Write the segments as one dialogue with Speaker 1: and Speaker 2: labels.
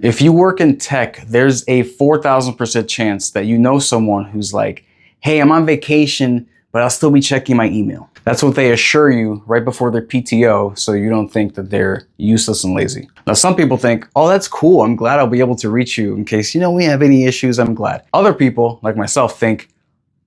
Speaker 1: If you work in tech, there's a 4,000% chance that you know someone who's like, hey, I'm on vacation, but I'll still be checking my email. That's what they assure you right before their PTO, so you don't think that they're useless and lazy. Now, some people think, oh, that's cool. I'm glad I'll be able to reach you in case, we have any issues. I'm glad. Other people, like myself, think,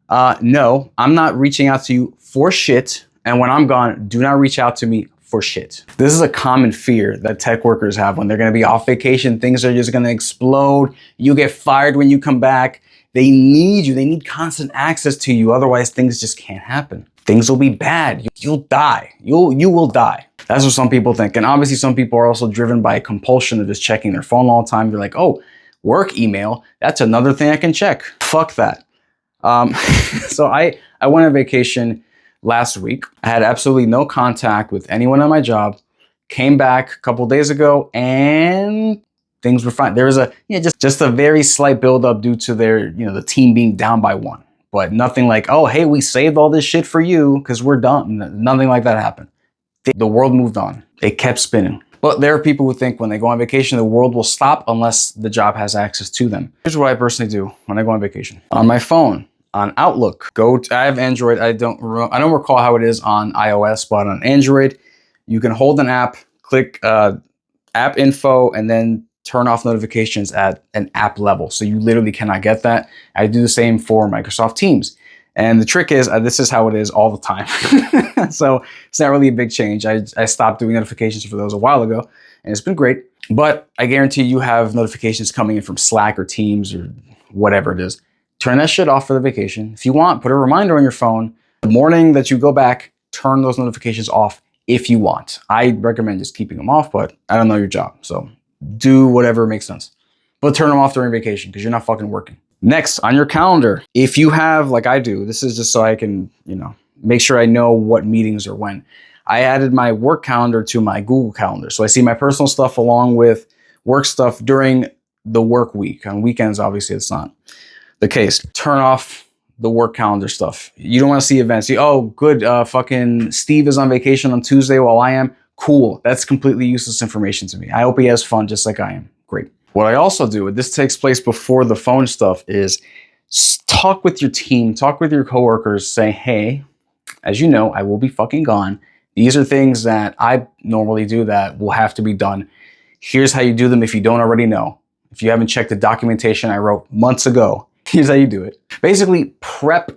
Speaker 1: no, I'm not reaching out to you for shit. And when I'm gone, do not reach out to me for shit. This is a common fear that tech workers have when they're going to be off vacation. Things are just going to explode. You get fired when you come back. They need you. They need constant access to you. Otherwise, things just can't happen. Things will be bad. You'll die. You will die. That's what some people think. And obviously, some people are also driven by a compulsion of just checking their phone all the time. They're like, oh, work email. That's another thing I can check. Fuck that. So I went on vacation last week. I had absolutely no contact with anyone on my job. Came back a couple days ago and things were fine. There was just a very slight buildup due to their, the team being down by 1. But nothing like, oh, hey, we saved all this shit for you because we're done. Nothing like that happened. The world moved on. It kept spinning. But there are people who think when they go on vacation, the world will stop unless the job has access to them. Here's what I personally do when I go on vacation. On my phone, on Outlook, I have Android. I don't recall how it is on iOS, but on Android, you can hold an app, click app info, and then turn off notifications at an app level. So you literally cannot get that. I do the same for Microsoft Teams. And the trick is, this is how it is all the time. So it's not really a big change. I stopped doing notifications for those a while ago, and it's been great. But I guarantee you have notifications coming in from Slack or Teams or whatever it is. Turn that shit off for the vacation. If you want, put a reminder on your phone. The morning that you go back, turn those notifications off if you want. I recommend just keeping them off, but I don't know your job. So do whatever makes sense. But turn them off during vacation because you're not fucking working. Next, on your calendar, if you have, like I do, this is just so I can, make sure I know what meetings are when. I added my work calendar to my Google Calendar. So I see my personal stuff along with work stuff during the work week. On weekends, obviously, it's not the case. Turn off the work calendar stuff. You don't want to see events. Good, fucking Steve is on vacation on Tuesday while I am. Cool. That's completely useless information to me. I hope he has fun just like I am. Great. What I also do, and this takes place before the phone stuff, is talk with your team, talk with your coworkers, say, hey, as you know, I will be fucking gone. These are things that I normally do that will have to be done. Here's how you do them if you don't already know. If you haven't checked the documentation I wrote months ago, here's how you do it. Basically, prep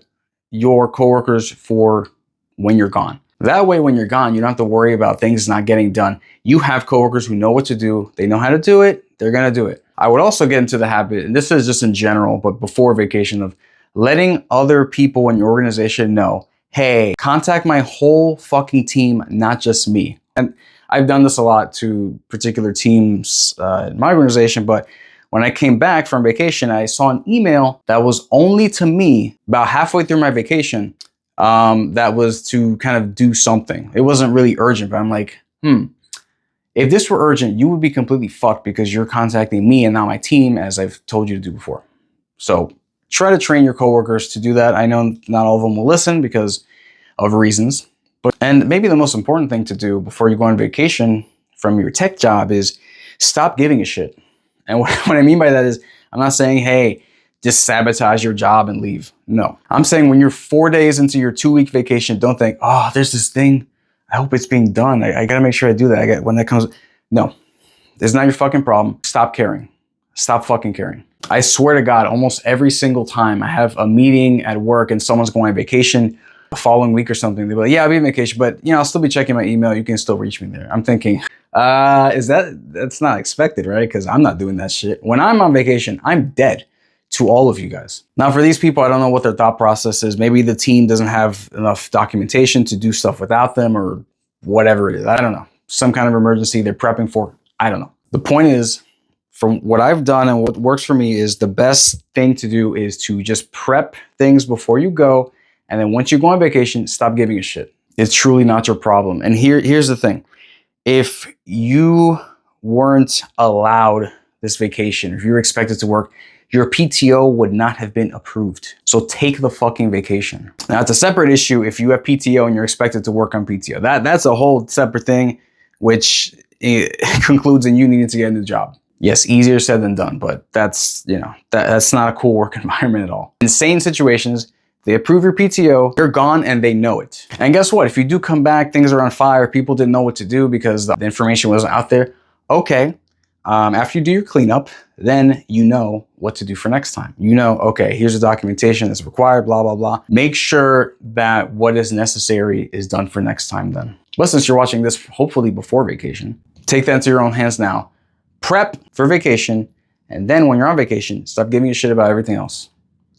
Speaker 1: your coworkers for when you're gone. That way, when you're gone, you don't have to worry about things not getting done. You have coworkers who know what to do. They know how to do it. They're going to do it. I would also get into the habit, and this is just in general, but before vacation, of letting other people in your organization know, hey, contact my whole fucking team, not just me. And I've done this a lot to particular teams in my organization, but when I came back from vacation, I saw an email that was only to me about halfway through my vacation. That was to kind of do something. It wasn't really urgent, but I'm like, if this were urgent, you would be completely fucked because you're contacting me and not my team, as I've told you to do before. So try to train your coworkers to do that. I know not all of them will listen because of reasons, and maybe the most important thing to do before you go on vacation from your tech job is stop giving a shit. And what I mean by that is, I'm not saying, hey, just sabotage your job and leave. No, I'm saying when you're 4 days into your 2-week vacation, don't think, oh, there's this thing. I hope it's being done. I got to make sure I do that. When that comes, no, it's not your fucking problem. Stop caring. Stop fucking caring. I swear to God, almost every single time I have a meeting at work and someone's going on vacation the following week or something, they're like, yeah, I'll be on vacation, but I'll still be checking my email. You can still reach me there. I'm thinking, that's not expected, right? Because I'm not doing that shit. When I'm on vacation, I'm dead to all of you guys. Now, for these people, I don't know what their thought process is. Maybe the team doesn't have enough documentation to do stuff without them or whatever it is. I don't know. Some kind of emergency they're prepping for. I don't know. The point is, from what I've done and what works for me, is the best thing to do is to just prep things before you go. And then once you go on vacation, stop giving a shit. It's truly not your problem. And here's the thing. If you weren't allowed this vacation, if you were expected to work, your PTO would not have been approved. So take the fucking vacation. Now, it's a separate issue if you have PTO and you're expected to work on PTO. That's a whole separate thing, which concludes in you needing to get a new job. Yes, easier said than done, but that's, you know, that's not a cool work environment at all. Insane situations, they approve your PTO, you're gone and they know it. And guess what? If you do come back, things are on fire, people didn't know what to do because the information wasn't out there, okay. After you do your cleanup, then you know what to do for next time. You know, okay, here's the documentation that's required, blah, blah, blah. Make sure that what is necessary is done for next time then. But since you're watching this, hopefully before vacation, take that into your own hands now. Prep for vacation, and then when you're on vacation, stop giving a shit about everything else.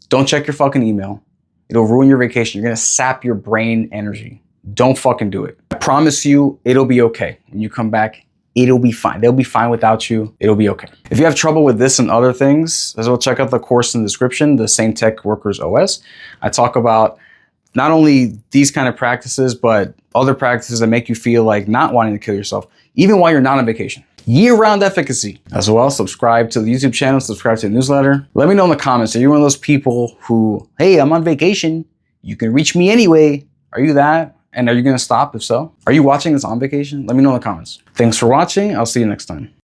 Speaker 1: Don't check your fucking email. It'll ruin your vacation. You're gonna sap your brain energy. Don't fucking do it. I promise you, it'll be okay. When you come back, it'll be fine. They'll be fine without you. It'll be okay. If you have trouble with this and other things, as well, check out the course in the description, the Sane Tech Workers OS. I talk about not only these kind of practices, but other practices that make you feel like not wanting to kill yourself, even while you're not on vacation. Year-round efficacy. As well, subscribe to the YouTube channel, subscribe to the newsletter. Let me know in the comments, are you one of those people who, hey, I'm on vacation, you can reach me anyway? Are you that? And are you gonna stop if so? Are you watching this on vacation? Let me know in the comments. Thanks for watching, I'll see you next time.